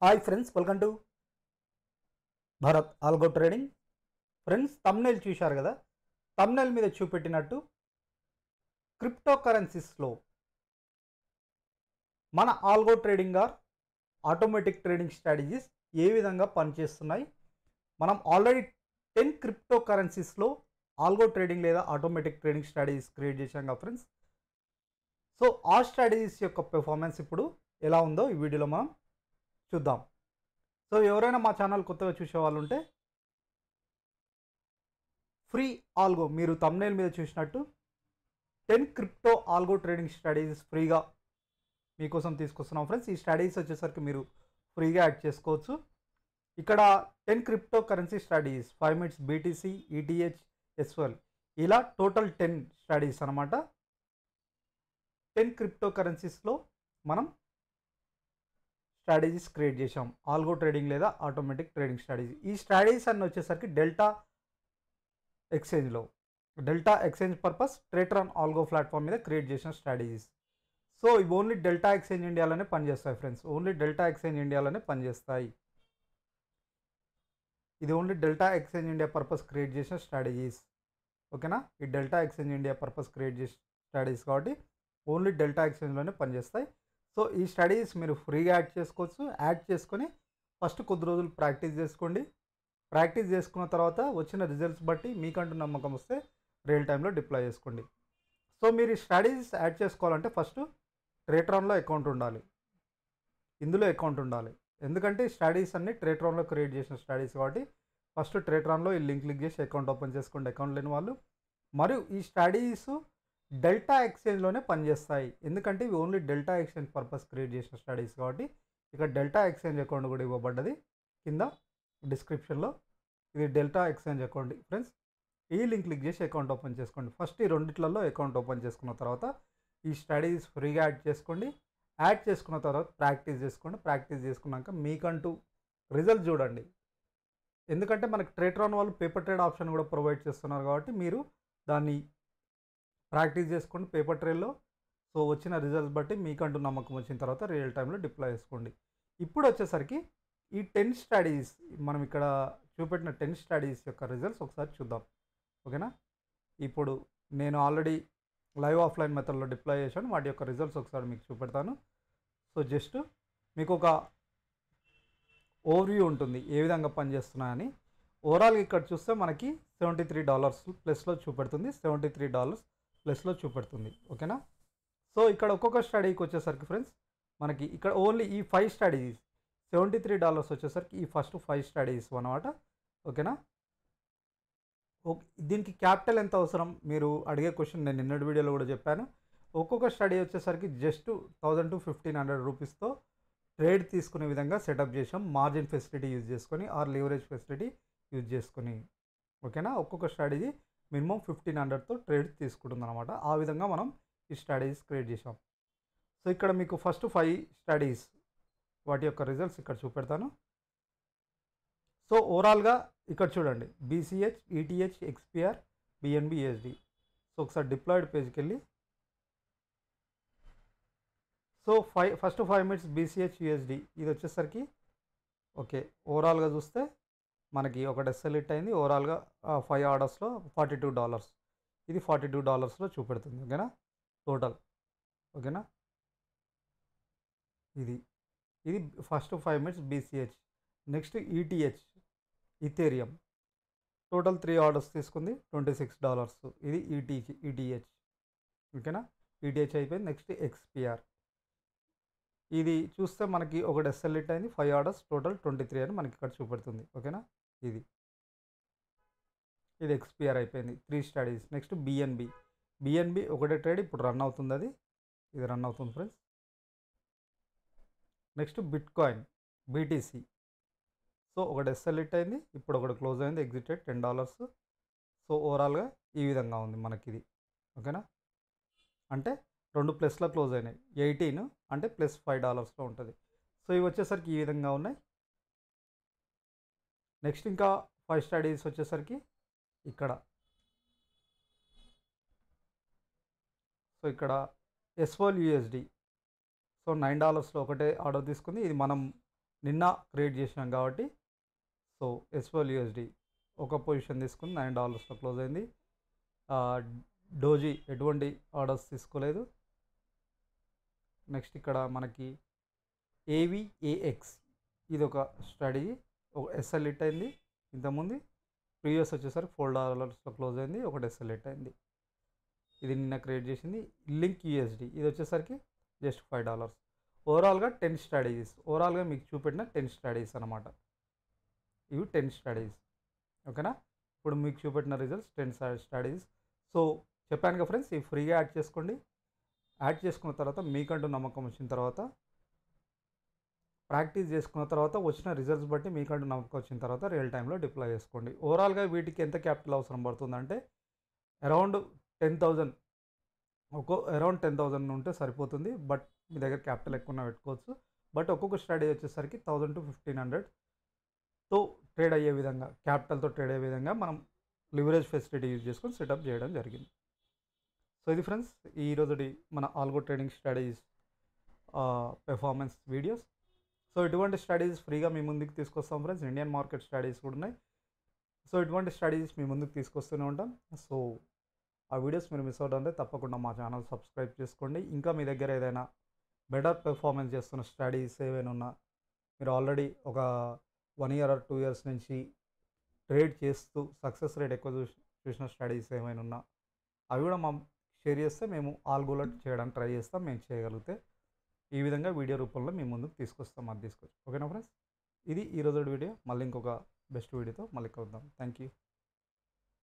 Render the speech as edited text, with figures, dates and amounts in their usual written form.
Hi friends, welcome to Bharat algo trading. Friends, thumbnail చూశారు కదా. Thumbnail మీద చూపెట్టినట్టు క్రిప్టో కరెన్సీస్లో మన algo trading or automatic trading strategies ఏ విధంగా పనిచేస్తున్నాయి. మనం ఆల్రెడీ 10 క్రిప్టో కరెన్సీస్లో ఆల్గో ట్రేడింగ్ లేదా ఆటోమేటిక్ ట్రేడింగ్ స్ట్రాటజీస్ క్రియేట్ చేశాం కదా ఫ్రెండ్స్. సో ఆ స్ట్రాటజీస్ యొక్క పెర్ఫార్మెన్స్ ఇప్పుడు ఎలా ఉందో ఈ వీడియోలో మనం చూద్దాం. సో ఎవరైనా మా ఛానల్ కొత్తగా చూసే వాళ్ళు ఉంటే ఫ్రీ ఆల్గో, మీరు తమ్నెయిల్ మీద చూసినట్టు 10 క్రిప్టో ఆల్గో ట్రేడింగ్ స్ట్రాటజీస్ ఫ్రీగా మీకోసం తీసుకొస్తున్నాం ఫ్రెండ్స్. ఈ స్ట్రాటజీస్ వచ్చేసరికి మీరు ఫ్రీగా యాడ్ చేసుకోవచ్చు. ఇక్కడ 10 crypto currency strategies 5 minutes BTC, ETH, SL, ఇలా టోటల్ 10 స్ట్రాటజీస్ అనమాట. 10 క్రిప్టో కరెన్సీస్లో మనం స్ట్రాటజీస్ క్రియేట్ చేసాం, ఆల్గో ట్రేడింగ్ లేదా ఆటోమేటిక్ ట్రేడింగ్ స్ట్రాటజీ. ఈ స్ట్రాటజీస్ అన్నీ వచ్చేసరికి Delta Exchange purpose trader algo platform మీద క్రియేట్ చేసిన స్ట్రాటజీస్. సో ఇవి ఓన్లీ డెల్టా ఎక్స్చేంజ్ ఇండియాలోనే పనిచేస్తాయి ఫ్రెండ్స్. ఓన్లీ డెల్టా ఎక్స్చేంజ్ ఇండియాలోనే పనిచేస్తాయి. ఇది only Delta Exchange India purpose create చేసిన స్ట్రాటజీస్, ఓకేనా. ఈ Delta Exchange India purpose create చేసిన స్ట్రాటజీస్ కాబట్టి ఓన్లీ డెల్టా ఎక్స్చేంజ్లోనే పనిచేస్తాయి. సో ఈ స్ట్రాటజీస్ మీరు ఫ్రీగా యాడ్ చేసుకోవచ్చు. యాడ్ చేసుకొని ఫస్ట్ కొద్ది రోజులు ప్రాక్టీస్ చేసుకోండి. ప్రాక్టీస్ చేసుకున్న తర్వాత వచ్చిన రిజల్ట్స్ బట్టి మీకంటూ నమ్మకం వస్తే రియల్ టైంలో డిప్లాయ్ చేసుకోండి. సో మీరు ఈ స్ట్రాటజీస్ యాడ్ చేసుకోవాలంటే ఫస్ట్ ట్రేట్రాన్లో అకౌంట్ ఉండాలి, ఇందులో అకౌంట్ ఉండాలి. ఎందుకంటే ఈ స్ట్రాటజీస్ అన్ని ట్రేట్రాన్లో క్రియేట్ చేసిన స్ట్రాటజీస్ కాబట్టి ఫస్ట్ ట్రేట్రాన్లో ఈ లింక్ క్లిక్ చేసి అకౌంట్ ఓపెన్ చేసుకోండి, అకౌంట్ లేని వాళ్ళు. మరియు ఈ స్ట్రాటజీస్ డెల్టా ఎక్స్చేంజ్లోనే పనిచేస్తాయి. ఎందుకంటే ఇవి only Delta Exchange purpose create చేసిన స్ట్రాటజీస్ కాబట్టి ఇక డెల్టా ఎక్స్చేంజ్ అకౌంట్ కూడా ఇవ్వబడ్డది కింద డిస్క్రిప్షన్లో. ఇది డెల్టా ఎక్స్చేంజ్ అకౌంట్ ఫ్రెండ్స్. ఈ లింక్ క్లిక్ చేసి అకౌంట్ ఓపెన్ చేసుకోండి. ఫస్ట్ ఈ రెండిట్లలో అకౌంట్ ఓపెన్ చేసుకున్న తర్వాత ఈ స్ట్రాటజీస్ ఫ్రీగా యాడ్ చేసుకోండి. యాడ్ చేసుకున్న తర్వాత ప్రాక్టీస్ చేసుకోండి. ప్రాక్టీస్ చేసుకున్నాక మీకంటూ రిజల్ట్ చూడండి. ఎందుకంటే మనకి ట్రేట్రాన్ వాళ్ళు పేపర్ ట్రేడ్ ఆప్షన్ కూడా ప్రొవైడ్ చేస్తున్నారు కాబట్టి మీరు దాన్ని ప్రాక్టీస్ చేసుకోండి పేపర్ ట్రేడ్లో. సో వచ్చిన రిజల్ట్స్ బట్టి మీకంటూ నమ్మకం వచ్చిన తర్వాత రియల్ టైంలో డిప్లాయ్ చేసుకోండి. ఇప్పుడు వచ్చేసరికి ఈ 10 స్ట్రాటజీస్, మనం ఇక్కడ చూపెట్టిన 10 స్ట్రాటజీస్ యొక్క రిజల్ట్స్ ఒకసారి చూద్దాం, ఓకేనా. ఇప్పుడు నేను ఆల్రెడీ లైవ్ ఆఫ్లైన్ మెథడ్లో డిప్లాయ్ చేశాను. వాటి యొక్క రిజల్ట్స్ ఒకసారి మీకు చూపెడతాను. సో జస్ట్ మీకు ఒక ఓవర్వ్యూ ఉంటుంది ఏ విధంగా పనిచేస్తున్నాయని. ఓవరాల్గా ఇక్కడ చూస్తే మనకి $73 ప్లస్లో చూపెడుతుంది, $73 ప్లస్లో చూపెడుతుంది, ఓకేనా. సో ఇక్కడ ఒక్కొక్క స్ట్రాటజీకి వచ్చేసరికి ఫ్రెండ్స్ మనకి ఇక్కడ ఓన్లీ ఈ 5 స్ట్రాటజీస్ $73 వచ్చేసరికి ఈ ఫస్ట్ 5 స్ట్రాటజీస్ అనమాట, ఓకేనా. దీనికి క్యాపిటల్ ఎంత అవసరం మీరు అడిగే క్వశ్చన్ నేను నిన్నటి వీడియోలో కూడా చెప్పాను. ఒక్కొక్క స్టడీ వచ్చేసరికి జస్ట్ 1000 to 1500 రూపీస్తో ట్రేడ్ తీసుకునే విధంగా సెటప్ చేసాం, మార్జిన్ ఫెసిలిటీ యూజ్ చేసుకొని ఆర్ లివరేజ్ ఫెసిలిటీ యూజ్ చేసుకొని, ఓకేనా. ఒక్కొక్క స్ట్రాటజీ మినిమం 1500తో ట్రేడ్ తీసుకుంటుంది అనమాట. ఆ విధంగా మనం ఈ స్ట్రాటజీస్ క్రియేట్ చేసాం. సో ఇక్కడ మీకు ఫస్ట్ 5 స్ట్రాటజీస్ వాటి యొక్క రిజల్ట్స్ ఇక్కడ చూపెడతాను. సో ఓవరాల్గా ఇక్కడ చూడండి, BCH, ETH, XPR, BNB, USD. So ఒకసారి డిప్లాయిడ్ పేజ్కి వెళ్ళి so first 5 minutes BCH USD ఇది వచ్చేసరికి ఓకే. ఓవరాల్గా చూస్తే మనకి ఒకటి ఎస్ఎల్ హిట్ అయింది. ఓవరాల్గా 5 ఆర్డర్స్లో $42, ఇది $42లో చూపెడుతుంది, ఓకేనా టోటల్, ఓకేనా. ఇది first 5 minutes BCH. Next ETH, Ethereum, total 3 orders తీసుకుంది $26, ఇది ఈటీహెచ్, ఓకేనా. ఈటీహెచ్ అయిపోయింది. నెక్స్ట్ ఎక్స్పిఆర్, ఇది చూస్తే మనకి ఒకటి ఎస్ఎల్ హిట్ అయింది, 5 ఆర్డర్స్, టోటల్ 23 అని మనకి ఇక్కడ చూపెడుతుంది, ఓకేనా. ఇది ఎక్స్పిఆర్ అయిపోయింది, 3 స్ట్రాటజీస్. నెక్స్ట్ బిఎన్బి ఒకటే ట్రేడ్ ఇప్పుడు రన్ అవుతుంది, ఇది రన్ అవుతుంది friends. Next bitcoin, BTC, so ఒకటి ఎస్ఎల్ హిట్ అయింది, ఇప్పుడు ఒకటి క్లోజ్ అయింది, ఎగ్జిటెడ్ $10. సో ఓవరాల్గా ఈ విధంగా ఉంది మనకి ఇది, ఓకేనా. అంటే 2 ప్లస్లో క్లోజ్ అయినాయి, 18 అంటే ప్లస్ $5లో ఉంటుంది. సో ఇవి వచ్చేసరికి ఈ విధంగా ఉన్నాయి. నెక్స్ట్ ఇంకా 5 స్ట్రాటజీస్ వచ్చేసరికి ఇక్కడ, సో ఇక్కడ ఎస్ఓల్ యూఎస్డి, సో $9లో ఒకటే ఆర్డర్ తీసుకుంది. ఇది మనం నిన్న క్రియేట్ చేసినాం కాబట్టి సో ఎస్ఓఎల్యూఎస్డి ఒక పొజిషన్ తీసుకుని $9 క్లోజ్ అయింది. డోజీ ఎటువంటి ఆర్డర్స్ తీసుకోలేదు. నెక్స్ట్ ఇక్కడ మనకి ఏవిఏఎక్స్ ఇది ఒక స్ట్రాటజీ, ఒక ఎస్ఎల్ హిట్ అయింది. ఇంతకుముందు ప్రీవియస్ వచ్చేసరికి $4 క్లోజ్ అయింది, ఒకటి ఎస్ఎల్ హిట్ అయింది. ఇది నిన్న క్రియేట్ చేసింది. లింక్ యూఎస్డి ఇది వచ్చేసరికి జస్ట్ $5. ఓవరాల్గా 10 స్ట్రాటజీస్, ఓవరాల్గా మీకు చూపెట్టిన 10 స్ట్రాటజీస్ అనమాట. ఇవి 10 స్ట్రాటజీస్. ఓకేనా, ఇప్పుడు మీకు చూపెట్టిన రిజల్ట్స్ 10 స్ట్రాటజీస్. సో చెప్పాను కదా ఫ్రెండ్స్, ఇవి ఫ్రీగా యాడ్ చేసుకోండి. యాడ్ చేసుకున్న తర్వాత మీకంటూ నమ్మకం వచ్చిన తర్వాత, ప్రాక్టీస్ చేసుకున్న తర్వాత, వచ్చిన రిజల్ట్స్ బట్టి మీకంటూ నమ్మకం వచ్చిన తర్వాత రియల్ టైంలో డిప్లాయ్ చేసుకోండి. ఓవరాల్గా వీటికి ఎంత క్యాపిటల్ అవసరం పడుతుందంటే అరౌండ్ 10,000 అరౌండ్ 10,000 ఉంటే సరిపోతుంది. బట్ మీ దగ్గర క్యాపిటల్ ఎక్కువ పెట్టుకోవచ్చు. బట్ ఒక్కొక్క స్ట్రాటజీ వచ్చేసరికి 1000 to 1500తో ట్రేడ్ అయ్యే విధంగా, క్యాపిటల్తో ట్రేడ్ అయ్యే విధంగా మనం లివరేజ్ ఫెసిలిటీ యూజ్ చేసుకొని సెటప్ చేయడం జరిగింది. సో ఇది ఫ్రెండ్స్ ఈరోజుటి మన algo trading strategies performance videos. So ఇటువంటి స్ట్రాటజీస్ ఫ్రీగా మీ ముందుకు తీసుకొస్తాం ఫ్రెండ్స్. ఇండియన్ మార్కెట్ స్ట్రాటజీస్ కూడా ఉన్నాయి. సో ఇటువంటి స్ట్రాటజీస్ మీ ముందుకు తీసుకొస్తూనే ఉంటాం. సో ఆ వీడియోస్ మీరు మిస్ అవుతుంటే తప్పకుండా మా ఛానల్ సబ్స్క్రైబ్ చేసుకోండి. ఇంకా మీ దగ్గర ఏదైనా బెటర్ పెర్ఫార్మెన్స్ చేస్తున్న స్ట్రాటజీస్ ఏవైనా ఉన్నా, మీరు ఆల్రెడీ ఒక 1 year or 2 years నుంచి ట్రేడ్ చేస్తూ సక్సెస్ రేట్ ఎక్కువ చూసిన స్ట్రాటజీస్ ఏమైనా ఉన్నా అవి కూడా మా షేర్ చేస్తే మేము ఆల్గోలో చేయడానికి ట్రై చేస్తాం. మేము చేయగలిగితే ఈ విధంగా వీడియో రూపంలో మీ ముందుకు తీసుకొస్తాం. అది తీసుకొచ్చి ఓకేనా ఫ్రెండ్స్, ఇది ఈరోజు వీడియో. మళ్ళీ ఇంకొక బెస్ట్ వీడియోతో మళ్ళీ కలుద్దాం. Thank you.